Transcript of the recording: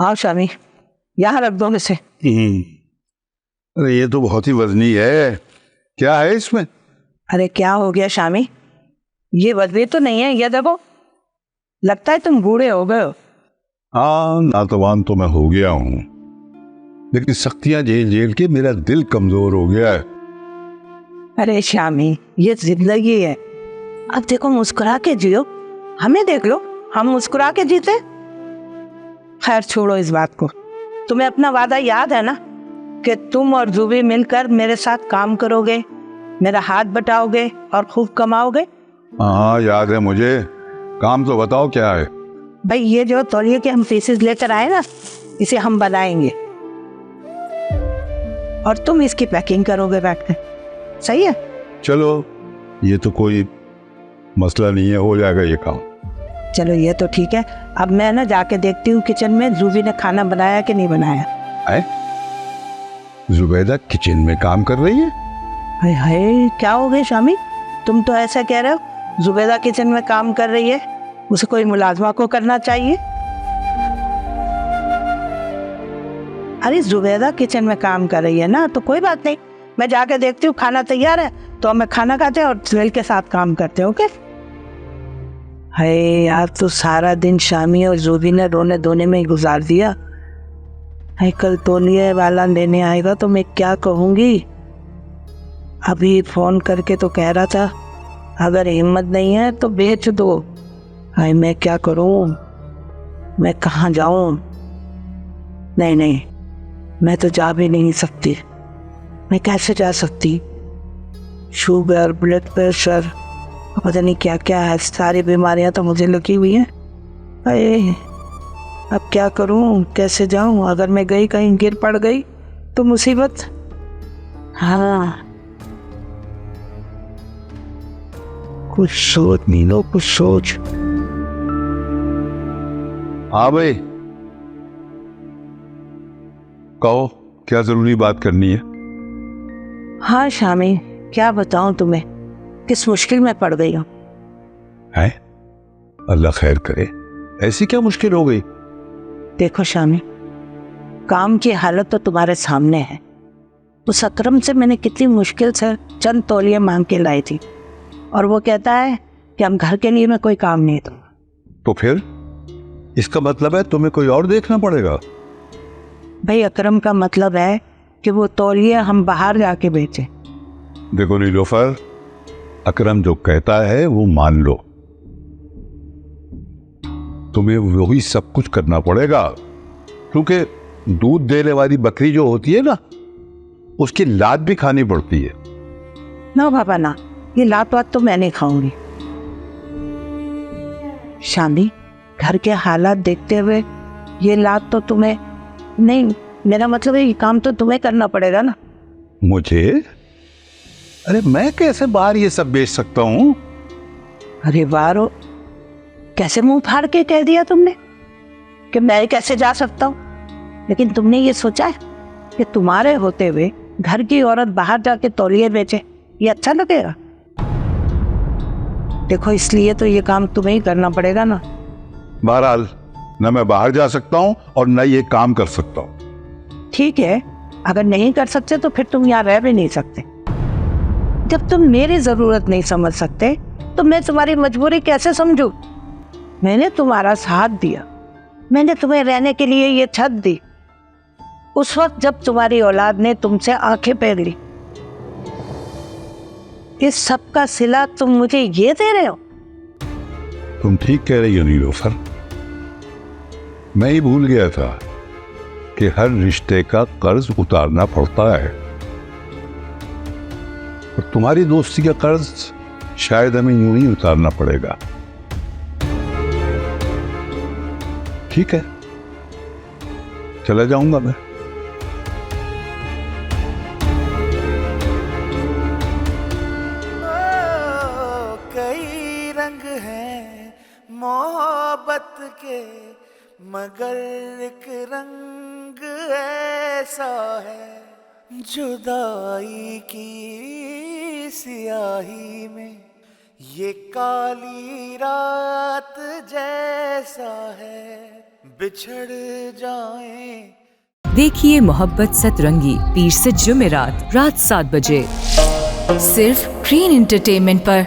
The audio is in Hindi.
आओ शामी, यहाँ रख दो इसे। अरे ये तो बहुत ही वजनी है, क्या है इसमें? अरे क्या हो गया शामी, ये वजनी तो नहीं है, ये देखो, लगता है तुम बूढ़े हो गए हो। हाँ, नातवान तो मैं हो गया हूँ, लेकिन सख्तियां झेल झेल के मेरा दिल कमजोर हो गया है। अरे शामी, ये जिंदगी है, अब देखो मुस्कुरा के जियो। हमें देख लो, हम मुस्कुरा के जीते। खैर छोड़ो इस बात को, तुम्हें अपना वादा याद है ना कि तुम और जुबी मिलकर मेरे साथ काम करोगे, मेरा हाथ बटाओगे और खूब कमाओगे। हाँ याद है मुझे, काम तो बताओ क्या है? भाई ये जो तौलिए के हम पीसेस लेकर आए ना, इसे हम बनाएंगे और तुम इसकी पैकिंग करोगे बैठकर, सही है? चलो, ये तो कोई मसला नहीं है, हो जाएगा ये काम। चलो ये तो ठीक है। अब मैं ना जाके देखती हूँ किचन में जूबी ने खाना बनाया कि नहीं बनाया है? जुबैदा किचन में काम कर रही है? हाय हाय, क्या हो गई शामी, तुम तो ऐसा कह रहे हो जुबैदा किचन में काम कर रही है, उसे कोई मुलाजमा को करना चाहिए। अरे जुबैदा किचन में काम कर रही है ना, तो कोई बात नहीं, मैं जाके देखती हूँ खाना तैयार है तो हमें खाना खाते हैं और सुहेल के साथ काम करते हैं। ओके? हाय यार, तो सारा दिन शामी और जुबी ने रोने धोने में ही गुजार दिया। हाय, कल तौलिए वाला लेने आएगा तो मैं क्या कहूँगी। अभी फोन करके तो कह रहा था अगर हिम्मत नहीं है तो बेच दो। हाय मैं क्या करूँ, मैं कहाँ जाऊँ? नहीं नहीं, मैं तो जा भी नहीं सकती। मैं कैसे जा सकती? शुगर, ब्लड प्रेशर, पता नहीं क्या क्या है, सारी बीमारियां तो मुझे लगी हुई हैं। अरे अब क्या करूं, कैसे जाऊं? अगर मैं गई कहीं गिर पड़ गई तो मुसीबत। हाँ कुछ सोच मीनो, कुछ सोच। हाँ भाई, कहो क्या जरूरी बात करनी है? हाँ शामी, क्या बताऊं तुम्हें, किस मुश्किल में पड़ गई हूँ। है? अल्लाह खैर करे, ऐसी क्या मुश्किल हो गई? देखो शामी, काम की हालत तो तुम्हारे सामने है। उस अकरम से मैंने कितनी मुश्किल से चंद तौलिए मांग के लाई थी और वो कहता है कि हम घर के लिए मैं कोई काम नहीं दूंगा। तो फिर इसका मतलब है तुम्हें कोई और देखना पड़ेगा? भाई अकरम का मतलब है कि वो तौलिए हम बाहर जाके बेचें। देखो नीलोफर, अकरम जो कहता है वो मान लो, तुम्हें वही सब कुछ करना पड़ेगा, क्योंकि दूध देने वाली बकरी जो होती है ना, उसकी लात भी खानी पड़ती है। ना बाबा ना, ये लात वात तो मैं नहीं खाऊंगी। शामी, घर के हालात देखते हुए ये लात तो तुम्हें नहीं, मेरा मतलब है ये काम तो तुम्हें करना पड़ेगा ना। मुझे? अरे मैं कैसे बाहर ये सब बेच सकता हूँ? अरे वारो, कैसे मुंह फाड़ के कह दिया तुमने कि मैं कैसे जा सकता हूँ। लेकिन तुमने ये सोचा है कि तुम्हारे होते हुए घर की औरत बाहर जाके तौलिए बेचे, ये अच्छा लगेगा? देखो इसलिए तो ये काम तुम्हें ही करना पड़ेगा ना। बहरहाल, न मैं बाहर जा सकता हूँ और न ये काम कर सकता हूँ। ठीक है, अगर नहीं कर सकते तो फिर तुम यहाँ रह भी नहीं सकते। जब तुम मेरी जरूरत नहीं समझ सकते तो मैं तुम्हारी मजबूरी कैसे समझूं? मैंने तुम्हारा साथ दिया, मैंने तुम्हें रहने के लिए ये छत दी, उस वक्त जब तुम्हारी औलाद ने तुमसे आंखें फेर ली। इस सब का सिला तुम मुझे ये दे रहे हो? तुम ठीक कह रही हो नीलोफर, मैं ही भूल गया था कि हर रिश्ते का कर्ज उतारना पड़ता है, और तुम्हारी दोस्ती का कर्ज शायद हमें यूं ही उतारना पड़ेगा। ठीक है, चला जाऊंगा मैं। कई रंग हैं मोहब्बत के, मगर एक रंग ऐसा है, जुदाई की सियाही में ये काली रात जैसा है। बिछड़ जाएं। देखिए मोहब्बत सतरंगी पीर से जुमेरात रात 7 बजे सिर्फ ग्रीन एंटरटेनमेंट पर।